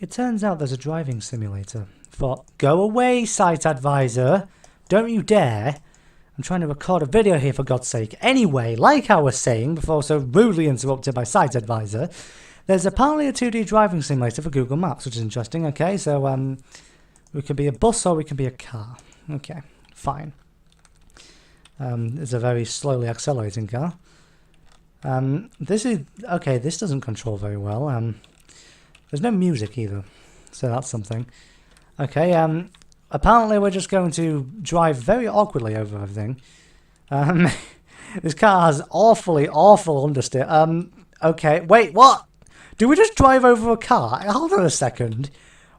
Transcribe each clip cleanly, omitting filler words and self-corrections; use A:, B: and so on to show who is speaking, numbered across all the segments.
A: It turns out there's a driving simulator for... Go away, Site Advisor! Don't you dare! I'm trying to record a video here, for God's sake. Anyway, like I was saying before so rudely interrupted by Site Advisor, there's apparently a 2D driving simulator for Google Maps, which is interesting. Okay, so we can be a bus or we can be a car. Okay, fine. It's a very slowly accelerating car. This is... Okay, this doesn't control very well. There's no music either, so that's something. Okay, apparently we're just going to drive very awkwardly over everything. This car has awful understeer. Okay, wait, what? Do we just drive over a car? Hold on a second.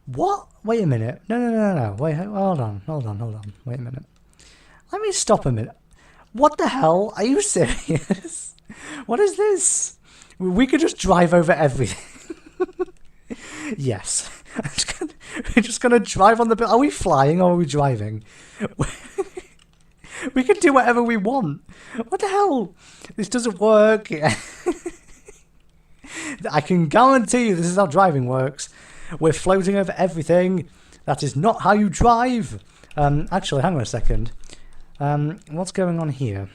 A: What? Wait a minute. No. Wait, hold on. Wait a minute. Let me stop a minute. What the hell? Are you serious? What is this? We could just drive over everything. Yes. We're just gonna drive on the... Are we flying or are we driving? We can do whatever we want. What the hell? This doesn't work. I can guarantee you this is how driving works. We're floating over everything. That is not how you drive. Actually, hang on a second. What's going on here?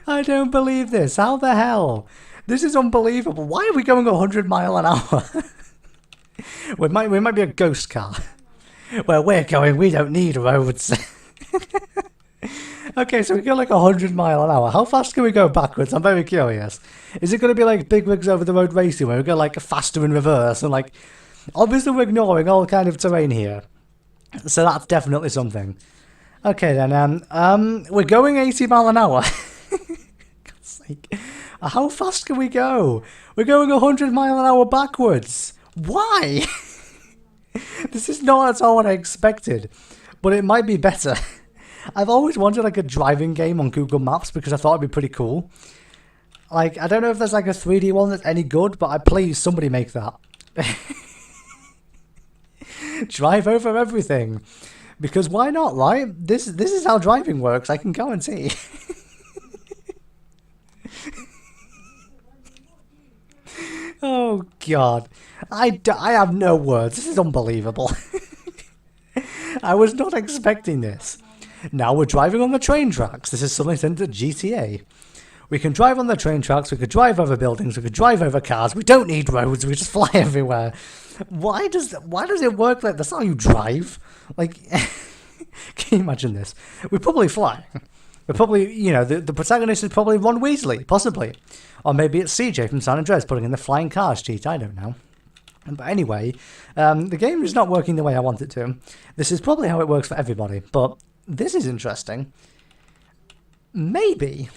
A: I don't believe this. How the hell? This is unbelievable. Why are we going 100 miles an hour? we might be a ghost car. Where we're going, we don't need roads. Okay, so we go like 100 miles an hour. How fast can we go backwards? I'm very curious. Is it going to be like Big Rigs Over the Road racing where we go like faster in reverse and like... Obviously we're ignoring all kind of terrain here. So that's definitely something. Okay then, we're going 80 miles an hour. God's sake. How fast can we go? We're going 100 miles an hour backwards. Why? This is not at all what I expected. But it might be better. I've always wanted like a driving game on Google Maps because I thought it'd be pretty cool. Like, I don't know if there's like a 3D one that's any good, but please, somebody make that. Drive over everything. Because why not, right? This is how driving works, I can guarantee. Oh, God. I have no words. This is unbelievable. I was not expecting this. Now we're driving on the train tracks. This is something sent to GTA. We can drive on the train tracks, we could drive over buildings, we could drive over cars. We don't need roads, we just fly everywhere. Why does it work like that's how you drive? Like, can you imagine this? We're probably flying. We're probably, you know, the protagonist is probably Ron Weasley, possibly. Or maybe it's CJ from San Andreas putting in the flying cars cheat, I don't know. But anyway, the game is not working the way I want it to. This is probably how it works for everybody, but this is interesting. Maybe.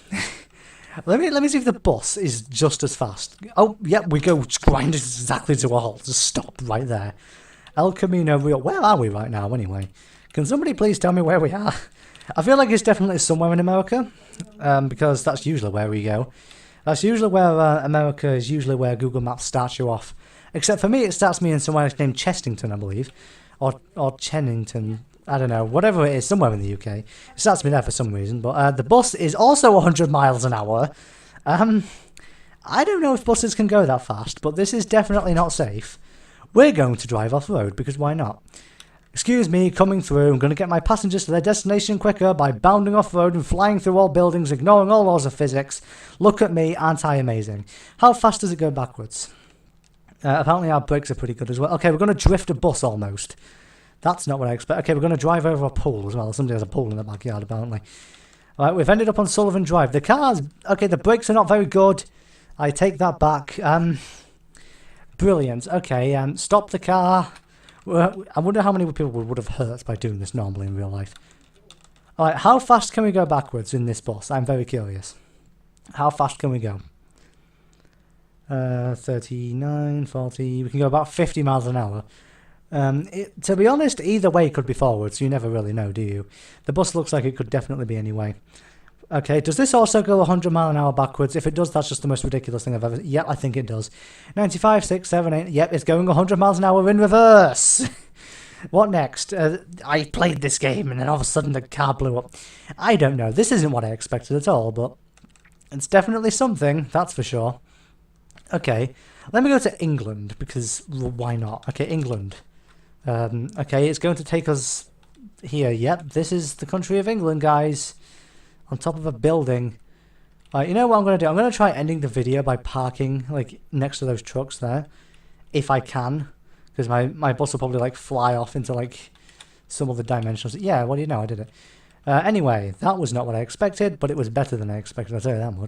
A: Let me see if the bus is just as fast. Oh, yeah, we go grind exactly to a halt. Just stop right there. El Camino Real. Where are we right now, anyway? Can somebody please tell me where we are? I feel like it's definitely somewhere in America, because that's usually where we go. That's usually where America is usually where Google Maps starts you off. Except for me, it starts me in somewhere named Chestington, I believe. Or Chennington. I don't know. Whatever it is, somewhere in the UK. It starts me there for some reason. But the bus is also 100 miles an hour. I don't know if buses can go that fast, but this is definitely not safe. We're going to drive off-road, because why not? Excuse me, coming through. I'm going to get my passengers to their destination quicker by bounding off-road and flying through all buildings, ignoring all laws of physics. Look at me, aren't I amazing? How fast does it go backwards? Apparently our brakes are pretty good as well. Okay, we're going to drift a bus almost. That's not what I expect. Okay, we're going to drive over a pool as well. Somebody has a pool in the backyard, apparently. All right, we've ended up on Sullivan Drive. The cars... Okay, the brakes are not very good. I take that back. Brilliant. Okay, stop the car. I wonder how many people would have hurt by doing this normally in real life. All right, how fast can we go backwards in this bus? I'm very curious. How fast can we go? 39, 40... We can go about 50 miles an hour. To be honest, either way could be forwards. You never really know, do you? The bus looks like it could definitely be any way. Okay, does this also go 100 mile an hour backwards? If it does, that's just the most ridiculous thing I've ever... Yep, I think it does. 95, 6, 7, 8... Yep, it's going 100 miles an hour in reverse. What next? I played this game and then all of a sudden the car blew up. I don't know. This isn't what I expected at all, but... It's definitely something, that's for sure. Okay, let me go to England, because why not? Okay, England. Okay, it's going to take us here. Yep, this is the country of England, guys. On top of a building. You know what I'm going to do? I'm going to try ending the video by parking, like, next to those trucks there. If I can. Because my bus will probably, like, fly off into, like, some other dimensions. Yeah, what do you know? I did it. Anyway, that was not what I expected, but it was better than I expected, I'll tell you that much.